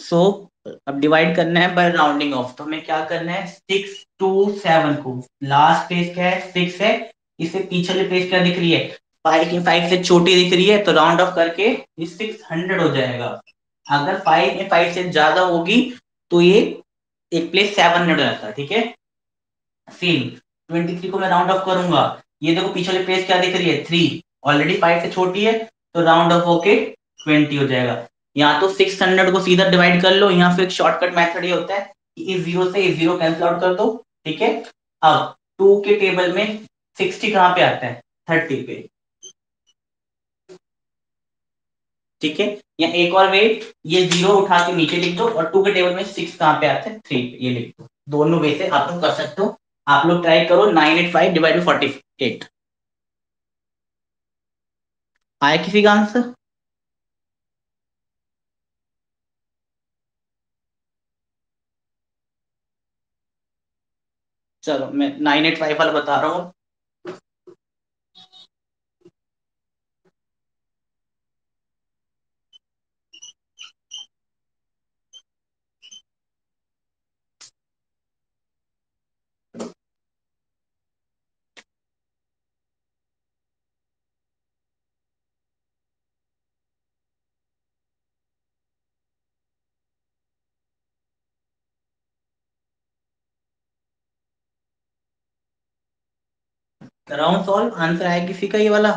सो अब डिवाइड करना है बाय राउंडिंग ऑफ, तो हमें क्या करना है, 6 to 7 को, लास्ट प्लेस क्या है 6 है, इससे पीछे वाली प्लेस क्या दिख रही है 5 की 5 से छोटी दिख रही है, तो राउंड ऑफ करके ये 600 हो जाएगा। अगर 5 में 5 से ज्यादा होगी तो ये एक प्लेस 700 रहता है, ठीक है। सेम 23 को मैं राउंड ऑफ करूंगा, ये देखो पीछे वाली प्लेस क्या दिख रही है 3, ऑलरेडी 5 से छोटी है, तो राउंड ऑफ होके 20 हो जाएगा। यहाँ तो 600 को सीधा डिवाइड कर लो, यहाँ फिर एक शॉर्टकट मेथड ये होता है कि इस जीरो से इस जीरो कैंसिल आउट कर दो, ठीक है। अब 2 के टेबल में 60 कहाँ पे आता है 30 पे, ठीक है। या एक और वे, ये जीरो उठा के नीचे लिख दो और 2 के टेबल में 6 कहाँ पे आता है 3 पे, ये लिख दो। दोनों वे से आप लोग कर सकते हो। आप लोग ट्राई करो 985 डिवाइड 48, आया किसी का आंसर? चलो मैं 985 वाला बता रहा हूँ। राउंड सॉल्व, आंसर आया किसी का ये वाला?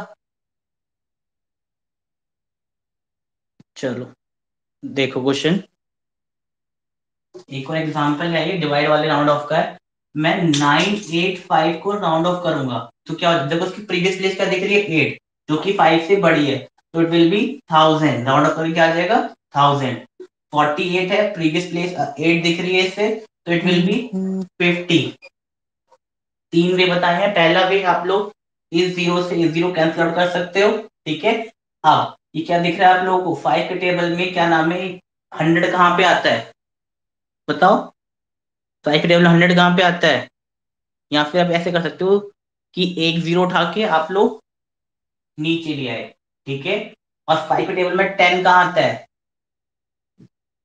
चलो देखो क्वेश्चन, एक और एग्जांपल है, ये डिवाइड वाले राउंड ऑफ का है। मैं 985 को राउंड ऑफ करूंगा तो क्या देखो, उसकी प्रीवियस प्लेस क्या दिख रही है 8, जो कि 5 से बड़ी है, तो it will B 1000, round of करके क्या आ जाएगा 1000। 48 है, प्रीवियस प्लेस 8 दिख रही है इससे, तो इट विल बी 50। तीन वे बताए हैं, पहला वे आप लोग इस जीरो से इस जीरो कैंसिल आउट कर सकते हो, ठीक है। अब ये क्या दिख रहा है आप लोगों को 5 के टेबल में, क्या नाम है, 100 कहाँ पे आता है बताओ, 5 के टेबल में 100 कहाँ पे आता है? या फिर आप ऐसे कर सकते हो कि एक जीरो उठा के आप लोग नीचे ले आए, ठीक है। और 5 के टेबल में 10 कहाँ आता है,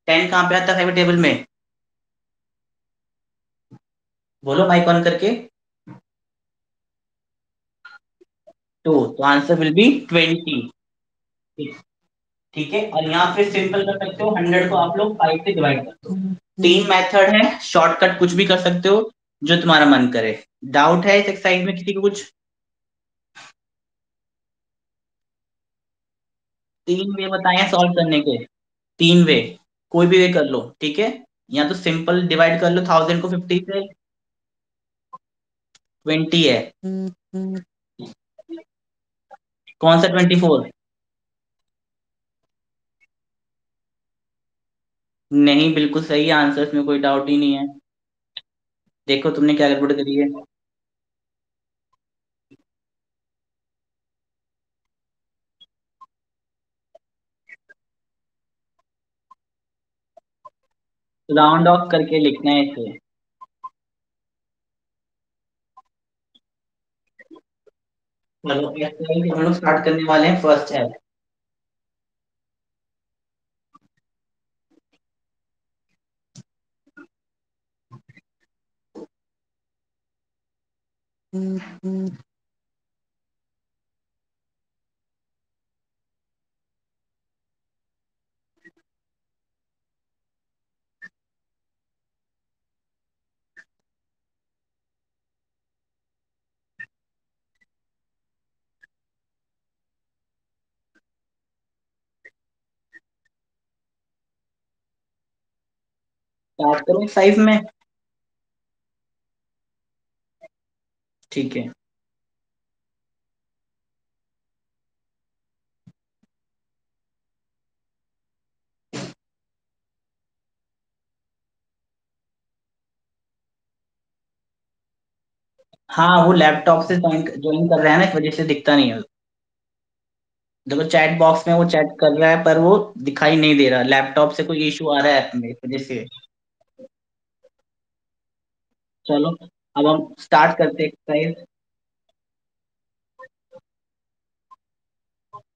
10 कहाँ पे आता है 5 के टेबल में, बोलो माइक ऑन करके। तो आंसर विल बी 20, ठीक है। और यहाँ पे सिंपल कर सकते हो, 100 को आप लोग 5 से डिवाइड कर दो। तीन मेथड है, शॉर्टकट कुछ भी कर सकते हो जो तुम्हारा मन करे। डाउट है इस एक्सरसाइज में किसी को कुछ? तीन वे बताए हैं सॉल्व करने के, तीन वे, कोई भी वे कर लो, ठीक है। या तो सिंपल डिवाइड कर लो 1000 को 50 से, 20 है। कौन सा 24? नहीं, बिल्कुल सही आंसर, इसमें कोई डाउट ही नहीं है। देखो तुमने क्या गड़बड़ करी है। राउंड ऑफ करके लिखना है इसे। चलो एक्सरसाइज हम लोग स्टार्ट करने वाले हैं, फर्स्ट है। स्टार्ट करो 5 में, ठीक है। हाँ वो लैपटॉप से ज्वाइन ज्वाइन कर रहे हैं ना, इस वजह से दिखता नहीं है। देखो चैट बॉक्स में वो चैट कर रहा है पर वो दिखाई नहीं दे रहा, लैपटॉप से कोई इशू आ रहा है ऐप में, इस वजह से। चलो अब हम स्टार्ट करते हैं एक्सरसाइज,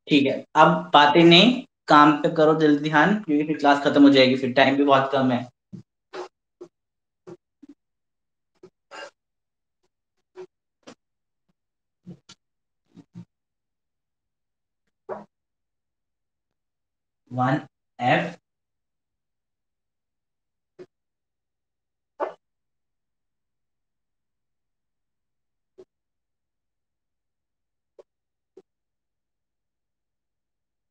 ठीक है। अब बातें नहीं काम पे करो जल्दी ध्यान, क्योंकि फिर क्लास खत्म हो जाएगी, फिर टाइम भी बहुत कम है। 1f।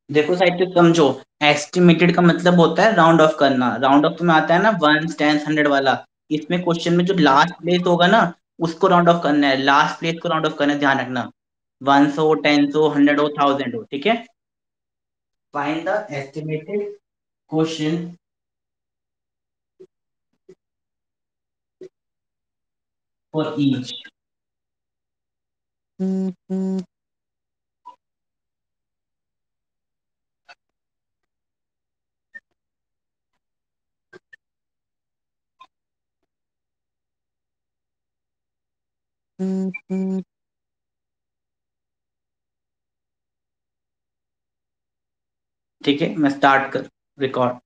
देखो साइड पे समझो, एस्टिमेटेड का मतलब होता है राउंड ऑफ करना, राउंड ऑफ में आता है ना वन टेंस हंड्रेड वाला। इसमें क्वेश्चन में जो लास्ट प्लेस होगा ना, उसको राउंड ऑफ करना है, लास्ट प्लेस को राउंड ऑफ करना है, ध्यान रखना। 100 हो, 10 हो, 100 हो, 1000 हो, ठीक है। Find the estimated question for each. ठीक है, मैं स्टार्ट कर record.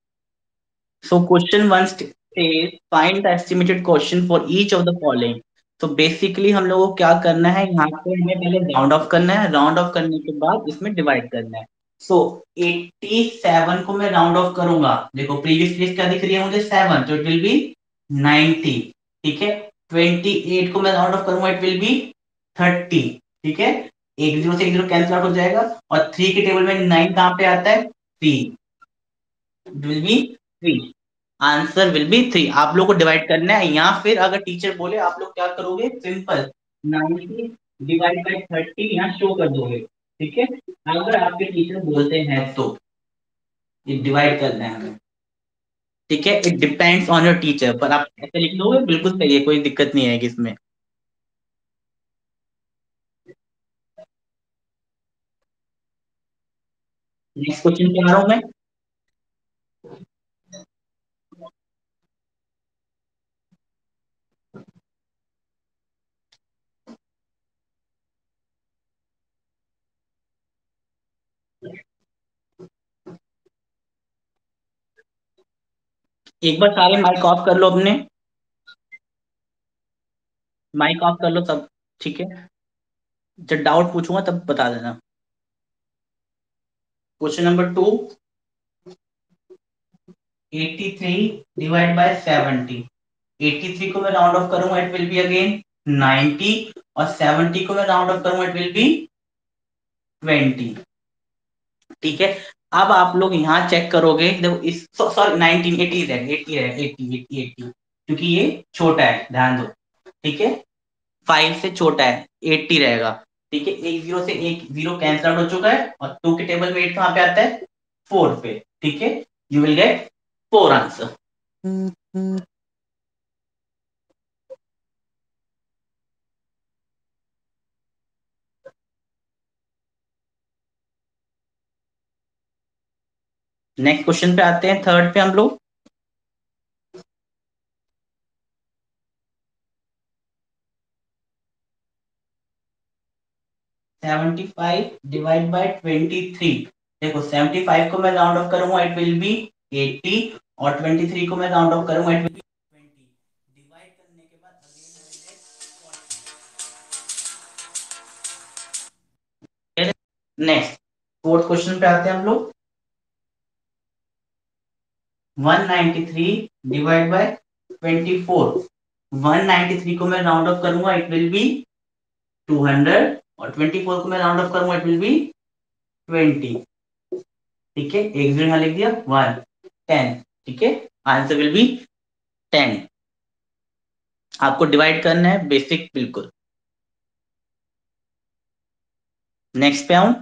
So question one says find the estimated question for each of the following. तो बेसिकली हम लोगों को क्या करना है, यहाँ पे हमें पहले राउंड ऑफ करना है, राउंड ऑफ करने के बाद इसमें डिवाइड करना है। सो 87 को मैं राउंड ऑफ करूंगा, देखो प्रीवियस लिस्ट क्या दिख रही है मुझे 7, तो इट विल बी 90। ठीक है, 28 को मैं राउंड ऑफ करूंगा, इट विल बी 30। ठीक है, एक जीरो से एक जीरो कैंसिल आउट हो जाएगा, और 3 के टेबल में 9 कहाँ पे आता है, 3, will be 3। Answer will B 3। आप लोग को डिवाइड करना है, या फिर अगर टीचर बोले आप लोग क्या करोगे, सिंपल 90 डिवाइड बाई 30 यहाँ शो कर दोगे। ठीक है, अगर आपके टीचर बोलते हैं तो ये डिवाइड करना है हमें। ठीक है, it depends on your teacher, पर आप ऐसे लिख लोगे बिल्कुल सही है, कोई दिक्कत नहीं आएगी इसमें। नेक्स्ट क्वेश्चन पे आ रहा हूं मैं। एक बार सारे माइक ऑफ कर लो अपने, माइक ऑफ कर लो सब। ठीक है, जब डाउट पूछूंगा तब बता देना। Question number 2, 83 divide by 70। 83 को मैं राउंड ऑफ करूंगा, इट विल बी अगेन 90, और 70 को मैं राउंड ऑफ करूंगा, इट विल बी 20। ठीक है, अब आप लोग यहाँ चेक करोगे, देखो इस सॉरी 19, 80 है, 80 है, 80, 80, 80, क्योंकि ये छोटा है, ध्यान दो। ठीक है, 5 से छोटा है, 80 रहेगा। ठीक है, एक जीरो से एक जीरो कैंसिल आउट हो चुका है, और 2 के टेबल में 8 कहाँ पे आता है, 4 पे। ठीक है, you will get 4 answer. Next question पे आते हैं, थर्ड पे हम लोग। 75 डिवाइड बाय 23। देखो 75 को मैं राउंड ऑफ करूंगा, इट विल बी 80, और 23 को मैं राउंड ऑफ करूंगा, इट विल बी 20। डिवाइड करने के बाद अगेन नेक्स्ट फोर्थ क्वेश्चन पे आते हैं हम लोग। 193 डिवाइड बाय 24। 193 को मैं राउंड ऑफ करूंगा, इट विल बी 200, और 24 को मैं राउंड ऑफ करूंगा, इट विल बी 20। ठीक है, एक जीरो यहाँ लिख दिया, 1, 10। ठीक है, आंसर विल बी 10। आपको डिवाइड करना है, बेसिक बिल्कुल। नेक्स्ट पे आऊं।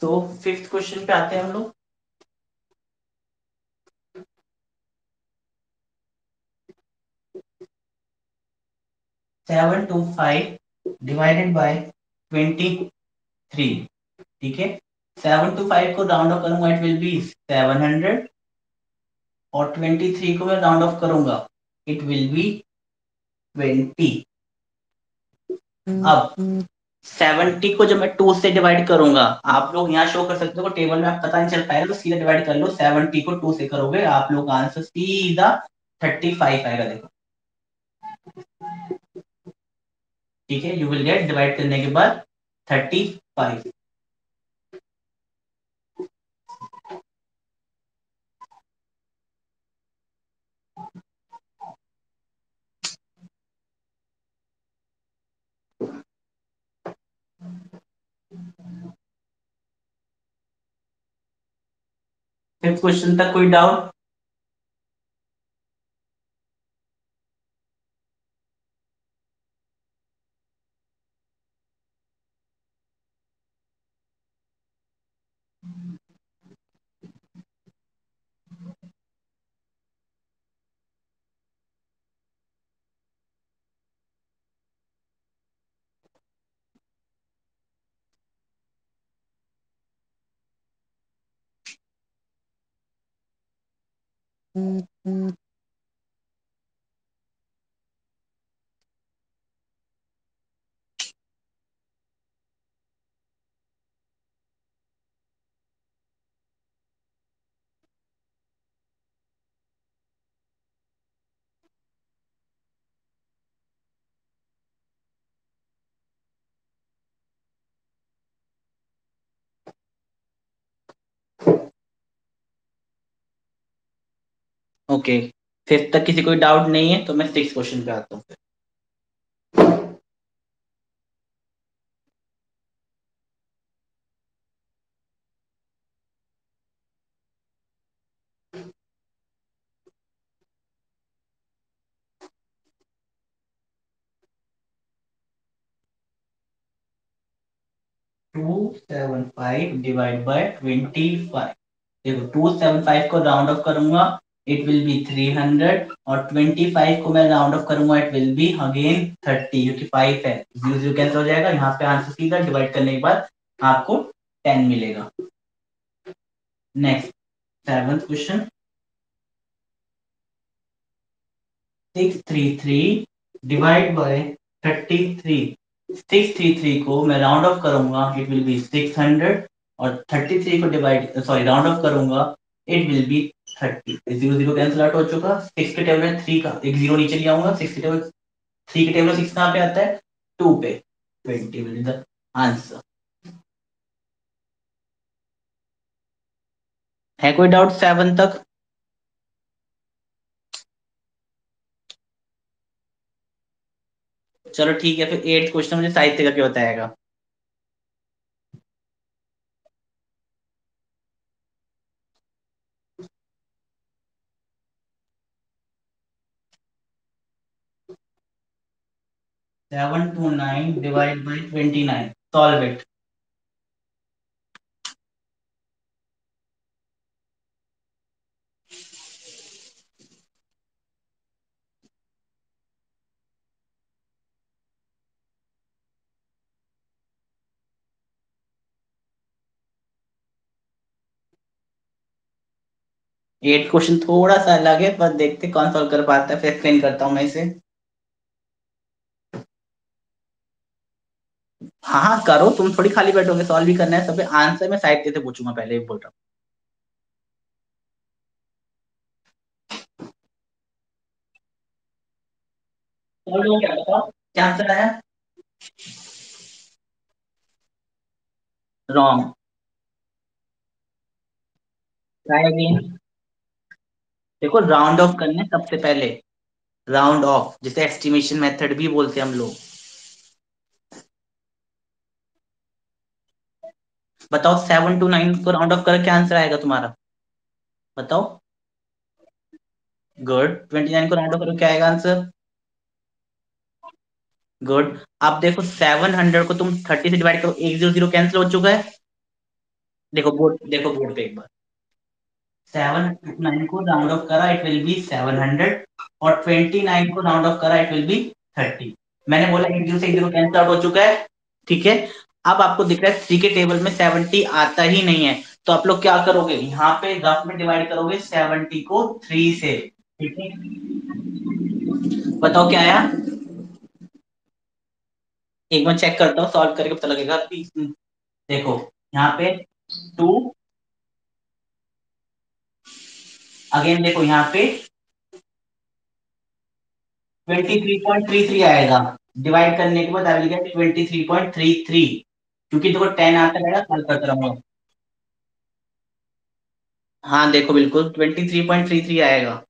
तो फिफ्थ क्वेश्चन पे आते हैं हम लोग। 725 डिवाइडेड बाय 23, ठीक है। 7 to 5 को राउंड ऑफ करूंगा, इट विल बी 700, और 23 को मैं राउंड ऑफ करूंगा, इट विल बी 20। अब 70 को जब मैं 2 से डिवाइड करूंगा, आप लोग यहाँ शो कर सकते हो, टेबल में आप पता नहीं चल पाएगा तो सीधा डिवाइड कर लो। 70 को 2 से करोगे आप लोग का आंसर सीधा 35 आएगा, देखो, ठीक है। यू विल गेट डिवाइड करने के बाद 35। फिफ्थ क्वेश्चन तक कोई डाउट? ओके, फिफ्थ तक किसी कोई डाउट नहीं है तो मैं सिक्स क्वेश्चन पे आता हूँ। 275 डिवाइड बाय 25। देखो, 275 को राउंड ऑफ करूंगा, इट विल बी 300, और 25 को मैं राउंड ऑफ करूंगा, इट विल बी अगेन 30, क्योंकि 5 है, 0 0 कैंसिल हो जाएगा, यहाँ पे आंसर सीधा डिवाइड करने के बाद आपको 10 मिलेगा। Next, seventh question. 633 divide by 33। 633 को मैं राउंड ऑफ करूंगा, इट विल बी 600, और 33 को डिवाइड सॉरी राउंड ऑफ करूंगा, it will B 30। 0 0 cancel out हो चुका। 6 के टेबल में 3 का एक जीरो नीचे ले आऊंगा। 6 के टेबल 3 के टेबल 6 कहाँ पे आता है? 2 पे। 20 विल बी द आंसर। है कोई डाउट 7 तक? चलो ठीक है, फिर 8th क्वेश्चन मुझे साहित्य का क्या बताएगा? 729 divide by 29, solve it. 8 question थोड़ा सा अलग है, पर देखते कौन सॉल्व कर पाता है, फिर एक्सप्लेन करता हूँ मैं इसे। हाँ हाँ करो, तुम थोड़ी खाली बैठोगे, सॉल्व भी करना है सब। आंसर मैं साहित्य से पूछूंगा, पहले ही बोल रहा हूँ। सॉल्व हो गया, बताओ क्या आंसर आया? रॉन्ग। Try again. देखो, राउंड ऑफ करने सबसे पहले, राउंड ऑफ जिसे एस्टिमेशन मेथड भी बोलते हैं हम लोग। बताओ, 7 to 9 को राउंड ऑफ कर क्या आंसर आएगा तुम्हारा? बताओ। गुड। 29 को राउंड ऑफ करो, क्या आएगा आंसर? गुड। अब देखो, 700 को तुम 30 से डिवाइड करो, 1 0 0 कैंसिल हो चुका है। देखो बोर्ड पे एक बार। 7 9 को राउंड ऑफ करा, इट विल बी 700, और 29 को राउंड ऑफ करा, इट विल बी 30। मैंने बोला 1 0 से 1 0 कैंसिल आउट हो चुका है। ठीक है। अब आपको दिख रहा है 3 के टेबल में 70 आता ही नहीं है, तो आप लोग क्या करोगे, यहाँ पे रफ में डिवाइड करोगे 70 को 3 से। ठीक है, बताओ क्या आया। एक बार चेक करता हूँ, सॉल्व करके पता लगेगा। देखो यहाँ पे 2, अगेन देखो यहाँ पे 23.33 आएगा। डिवाइड करने के बाद आई विल गेट 23.33, क्योंकि देखो 10 आता रहेगा, सॉल्व करता रहूंगा। हाँ देखो बिल्कुल 23.33 आएगा।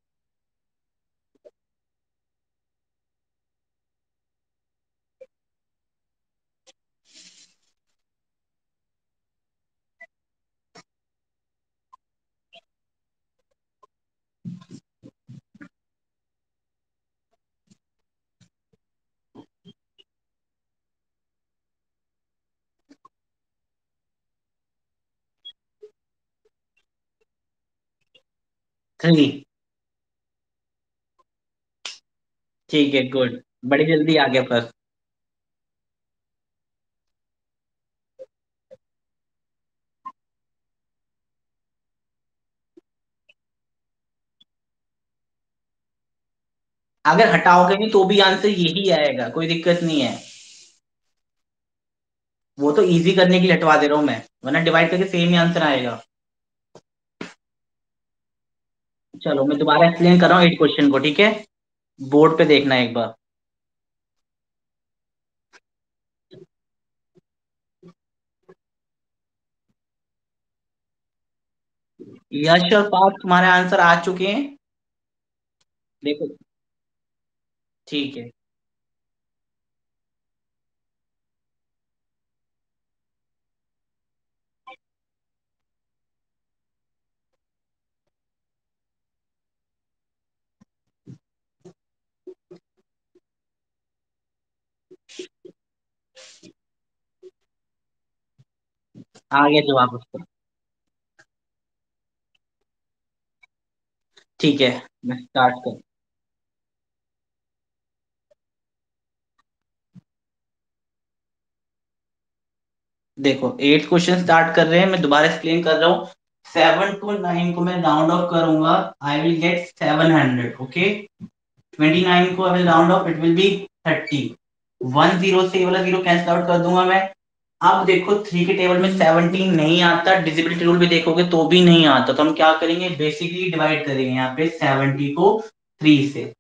3। ठीक है, गुड। बड़ी जल्दी आ गया पर। अगर हटाओगे भी तो भी आंसर यही आएगा, कोई दिक्कत नहीं है। वो तो इजी करने के लिए हटवा दे रहा हूं मैं, वरना डिवाइड करके सेम ही आंसर आएगा। चलो मैं दोबारा एक्सप्लेन कर रहा हूँ 8 क्वेश्चन को, ठीक है। बोर्ड पे देखना एक बार। यश और पार्थ तुम्हारे आंसर आ चुके हैं। देखो, ठीक है, आ गया जवाब उसका। ठीक है, मैं स्टार्ट कर। देखो 8 क्वेश्चन स्टार्ट कर रहे हैं, मैं दोबारा एक्सप्लेन कर रहा हूँ। 7 को 9 को मैं राउंड ऑफ करूंगा, आई विल गेट 700। ओके, 29 को I will round of, it will B 30। 10 से ये वाला जीरो कैंसिल आउट कर दूंगा मैं। अब देखो 3 के टेबल में 17 नहीं आता, डिजिबिलिटी रूल भी देखोगे तो भी नहीं आता, तो हम क्या करेंगे, बेसिकली डिवाइड करेंगे यहाँ पे 70 को 3 से।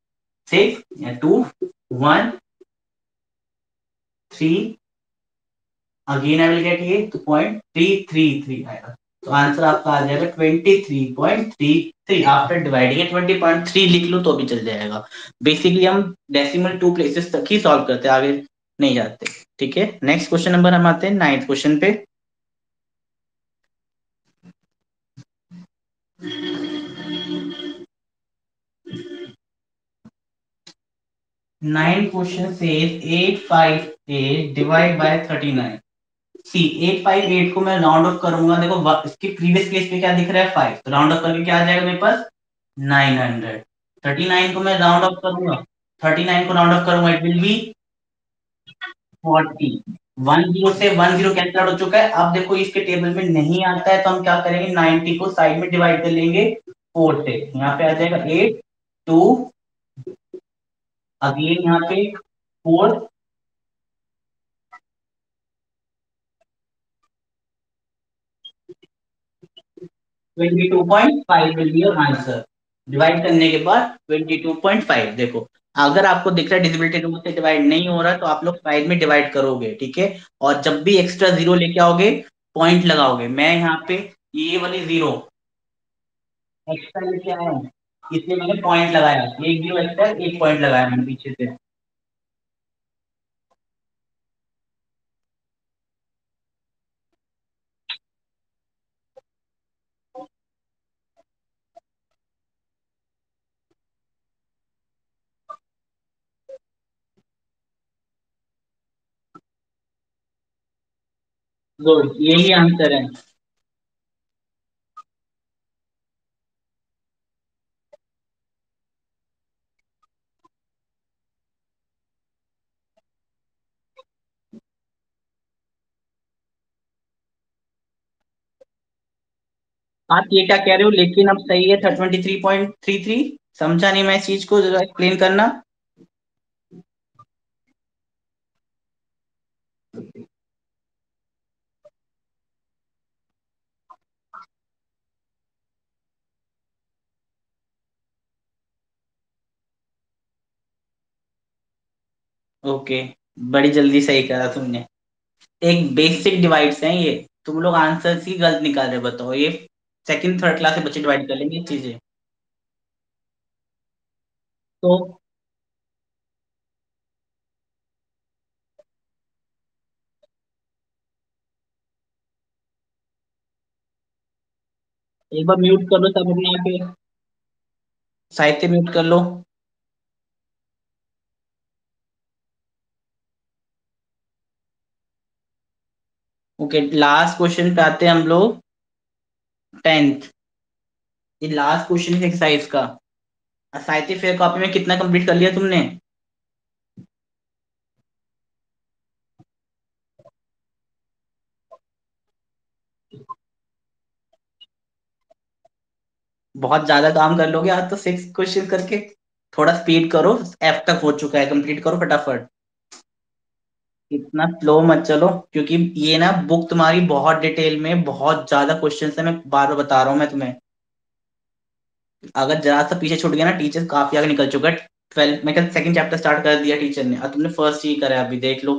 6 या 2, 1, 3, अगेन आई विल गेट ये तो 0.333 आएगा। तो आंसर आपका आ जाएगा 23.33। आफ्टर डिवाइडिंग 20.3 लिख लो तो भी चल जाएगा। बेसिकली हम डेसिमल 2 प्लेसेस तक ही सॉल्व करते हैं, आगे नहीं जाते। ठीक है, नेक्स्ट क्वेश्चन नंबर हम आते हैं 9th क्वेश्चन पे। 9 क्वेश्चन से 858 डिवाइड बाय 39। सी 858 को मैं राउंड ऑफ करूंगा, देखो इसके प्रीवियस केस पे क्या दिख रहा है 5, तो राउंड ऑफ करके क्या आ जाएगा मेरे पास 900। 39 को मैं राउंड ऑफ करूंगा, 39 को राउंड ऑफ करूंगा, इट विल बी 40। 10 से 10 कैंसिल आउट हो चुका है। अब देखो इसके टेबल में नहीं आता है, तो हम क्या करेंगे, 90 को साइड में डिवाइड कर लेंगे 4 से। यहाँ पे आ जाएगा 8, 2, अगेन यहाँ पे 4, 22.5 will be your answer. Divide करने के बाद 22.5। देखो, अगर आपको दिख रहा है डिजिबिलिटी रूल से डिवाइड नहीं हो रहा, तो आप लोग साइड में डिवाइड करोगे, ठीक है। और जब भी एक्स्ट्रा जीरो लेके आओगे, पॉइंट लगाओगे। मैं यहाँ पे ये वाली जीरो एक्स्ट्रा लेके आया हूँ, इसलिए मैंने पॉइंट लगाया, एक जीरो एक्स्ट्रा, एक पॉइंट लगाया मैंने पीछे से। गुड, यही आंसर है। आप ये क्या कह रहे हो, लेकिन अब सही है 23.33। समझा नहीं मैं इस चीज को, जरा एक्सप्लेन करना। ओके, बड़ी जल्दी सही करा तुमने। एक बेसिक डिवाइड्स हैं ये, तुम लोग आंसर ही गलत निकाल रहे हो, बताओ ये सेकंड थर्ड क्लास से बच्चे डिवाइड कर लेंगे ये चीजें। तो एक बार म्यूट कर लो सब अपने यहाँ पे, साहित्य म्यूट कर लो। ओके, लास्ट क्वेश्चन पे आते हैं हम लोग। 10th, ये लास्ट क्वेश्चन है एक्सरसाइज का। साहित्य फेयर कॉपी में कितना कंप्लीट कर लिया तुमने? बहुत ज्यादा काम कर लोगे आज तो 6 क्वेश्चन करके। थोड़ा स्पीड करो, एफ तक हो चुका है, कंप्लीट करो फटाफट। इतना स्लो मत चलो, क्योंकि ये ना बुक तुम्हारी बहुत डिटेल में बहुत ज्यादा क्वेश्चन है, मैं बार बार बता रहा हूँ मैं तुम्हें। अगर जरा सा पीछे छूट गया ना, टीचर काफी आगे निकल चुका है। 12 मैं कल सेकंड चैप्टर स्टार्ट कर दिया टीचर ने, और तुमने फर्स्ट ही करा है, अभी देख लो।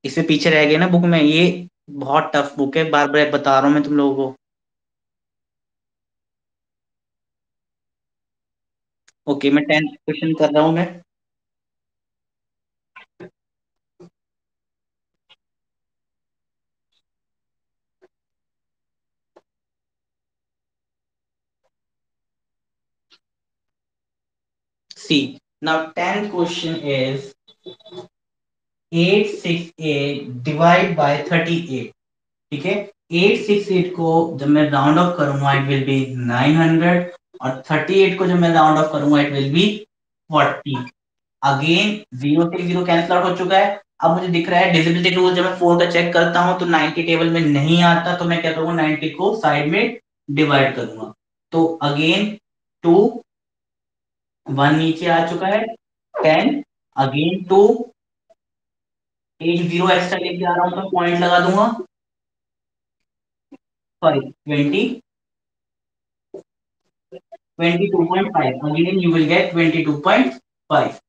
इसमें पीछे रह गए ना बुक में ये। बहुत टफ बुक है, बार बार बता रहा हूँ मैं तुम लोगों को। ओके, मैं 10th क्वेश्चन कर रहा हूँ मैं। See, now 10th question is 868 divide by 38। ठीक है, 868 को जब मैं राउंड ऑफ करूंगा इट विल बी 900, और 38 को जब मैं राउंड ऑफ करूंगा it will be 40। Again zero से जीरो कैंसिल आउट हो चुका है। अब मुझे दिख रहा है डिजिबिलिटी रूल, जब मैं 4 का चेक करता हूं तो 90 टेबल में नहीं आता, तो मैं क्या करूंगा, 90 को साइड में डिवाइड करूंगा। तो अगेन 2, 1 नीचे आ चुका है, 10, अगेन 2, एक जीरो एक्स्ट्रा लेके आ रहा हूं तो पॉइंट लगा दूंगा, 20, 22.5, again you will get 22.5।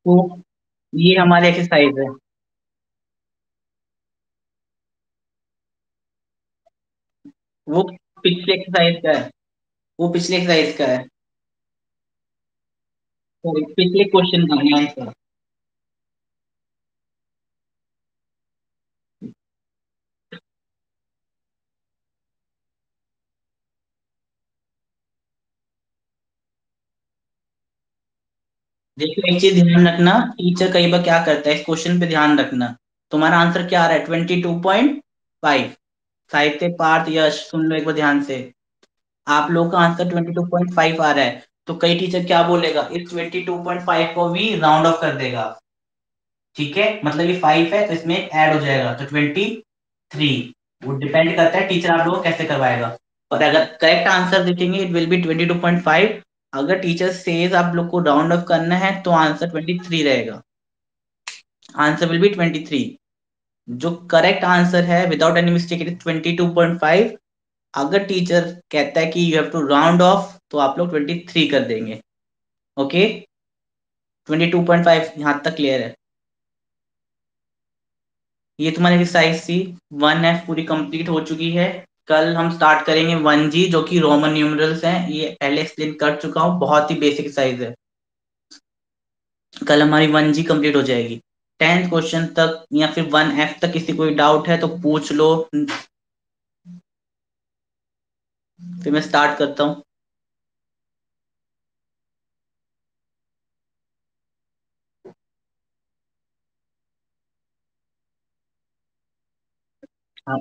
तो ये हमारी एक्सरसाइज है। वो पिछले एक्सरसाइज का है, वो पिछले एक्सरसाइज का है, सॉरी पिछले क्वेश्चन का है आंसर। देखो एक चीज ध्यान रखना, टीचर कई बार क्या करता है, इस क्वेश्चन पे ध्यान रखना। तुम्हारा आंसर क्या आ रहा है, 22.5। साहित्य पार्थ यश सुन लो एक बार ध्यान से। आप लोग का आंसर 22.5 आ रहा है, तो कई टीचर क्या बोलेगा, इस 22.5 को भी राउंड ऑफ कर देगा। ठीक है, मतलब ये 5 है तो इसमें ऐड हो जाएगा तो 23। वो डिपेंड करता है टीचर आप लोगों को कैसे करवाएगा। और अगर करेक्ट आंसर देखेंगे इट विल बी 22.5। अगर टीचर सेज आप लोग को राउंड ऑफ करना है तो आंसर 23 रहेगा। Answer will be 23। जो करेक्ट आंसर है without any mistake it is 22.5। अगर टीचर कहता है कि you have to round off तो आप लोग 23 कर देंगे। ओके, 22.5 यहाँ तक क्लियर है। ये तुम्हारी एक्सरसाइज थी। 1F पूरी कंप्लीट हो चुकी है। कल हम स्टार्ट करेंगे 1G, जो कि रोमन न्यूमरल्स हैं, ये पहले एक्सप्लेन कर चुका हूँ, बहुत ही बेसिक एक्सरसाइज है। कल हमारी 1G कंप्लीट हो जाएगी। 10th क्वेश्चन तक या फिर 1F तक किसी कोई डाउट है तो पूछ लो, फिर मैं स्टार्ट करता हूँ। हाँ,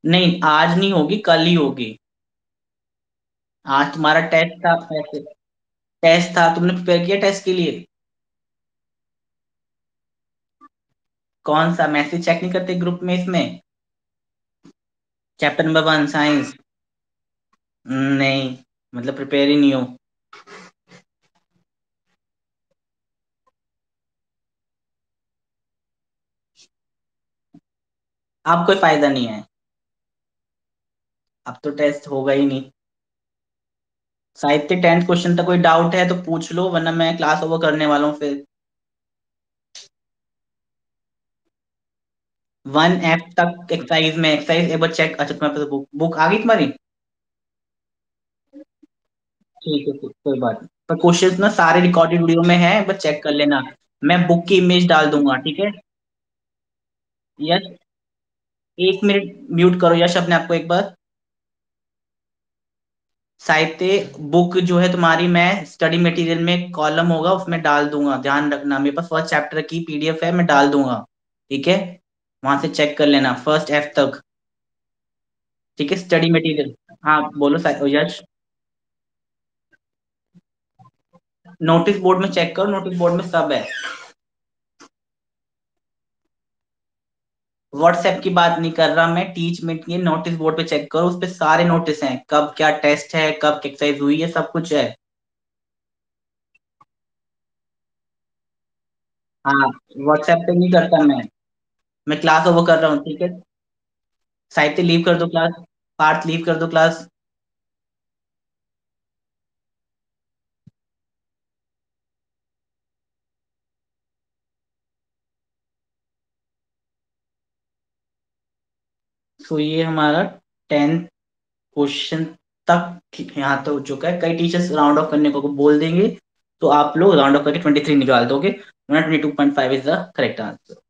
नहीं आज नहीं होगी, कल ही होगी। आज तुम्हारा टेस्ट था वैसे, टेस्ट था, तुमने प्रिपेयर किया टेस्ट के लिए? कौन सा मैसेज चेक नहीं करते ग्रुप में इसमें? Chapter number 1 science. नहीं, मतलब प्रिपेयर ही नहीं हो। अब कोई फायदा नहीं है। अब तो टेस्ट होगा ही नहीं। साहित्य 10th क्वेश्चन तक कोई डाउट है तो पूछ लो, वरना मैं क्लास ओवर करने वाला हूँ फिर। 1F तक एक्सरसाइज में, एक्सरसाइज एक बार चेक। अच्छा, तुम्हारे पास बुक बुक आ गई तुम्हारी? ठीक है, ठीक, कोई बात नहीं, पर क्वेश्चंस ना सारे रिकॉर्डेड वीडियो में है, बस चेक कर लेना। मैं बुक की इमेज डाल दूंगा, ठीक है? यश, 1 मिनट म्यूट करो यश अपने आप को एक बार। साहित्य बुक जो है तुम्हारी, मैं स्टडी मटेरियल में कॉलम होगा उसमें डाल दूंगा, ध्यान रखना। मेरे पास फर्स्ट चैप्टर की पीडीएफ है, मैं डाल दूंगा। ठीक है, वहां से चेक कर लेना फर्स्ट एफ तक। ठीक है, स्टडी मटेरियल। हाँ बोलो यश। नोटिस बोर्ड में चेक करो, नोटिस बोर्ड में सब है। व्हाट्सएप की बात नहीं कर रहा मैं, टीच में ये नोटिस बोर्ड पे चेक करो, उस पे सारे नोटिस हैं, कब क्या टेस्ट है, कब एक्सरसाइज हुई है, सब कुछ है। हाँ, व्हाट्सएप पे नहीं करता मैं क्लास ओवर कर रहा हूँ, ठीक है? साहित्य लीव कर दो क्लास, पार्थ लीव कर दो क्लास। सो ये हमारा 10th क्वेश्चन तक यहाँ तो हो चुका है। कई टीचर्स राउंड ऑफ करने को बोल देंगे, तो आप लोग राउंड ऑफ करके 23 निकाल दोगे, वरना 22.5 इज द करेक्ट आंसर।